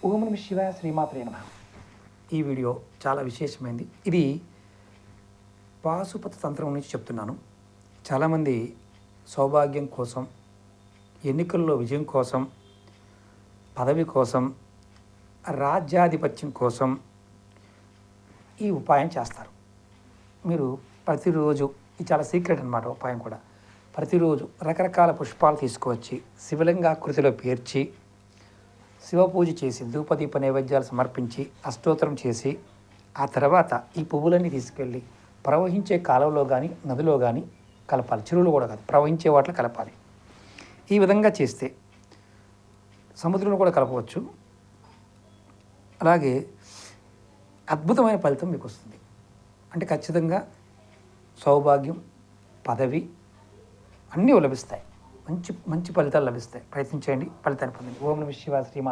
ఓం నమః శివాయ శ్రీమాత్రే నమః. ఈ వీడియో చాలా విశేషమైంది. ఇది పాశుపత తంత్రం నుంచి చెప్తున్నాను. చాలామంది సౌభాగ్యం కోసం, ఎన్నికల్లో విజయం కోసం, పదవి కోసం, రాజ్యాధిపత్యం కోసం ఈ ఉపాయం చేస్తారు. మీరు ప్రతిరోజు, ఇది చాలా సీక్రెట్ అన్నమాట ఉపాయం కూడా. ప్రతిరోజు రకరకాల పుష్పాలు తీసుకువచ్చి శివలింగాకృతిలో పేర్చి శివపూజ చేసి ధూపదీప నైవేద్యాలు సమర్పించి అష్టోత్తరం చేసి ఆ తర్వాత ఈ పువ్వులన్నీ తీసుకెళ్ళి ప్రవహించే కాలువలో కానీ నదిలో కానీ కలపాలి. చెరువులో కూడా కాదు, ప్రవహించే వాటిలో కలపాలి. ఈ విధంగా చేస్తే సముద్రంలో కూడా కలపవచ్చు. అలాగే అద్భుతమైన ఫలితం మీకు వస్తుంది. అంటే ఖచ్చితంగా సౌభాగ్యం, పదవి అన్నీ లభిస్తాయి. మంచి మంచి ఫలితాలు లభిస్తాయి. ప్రయత్నించండి, ఫలితాన్ని పొందండి. ఓం నమః శివాయ శ్రీమాత్రే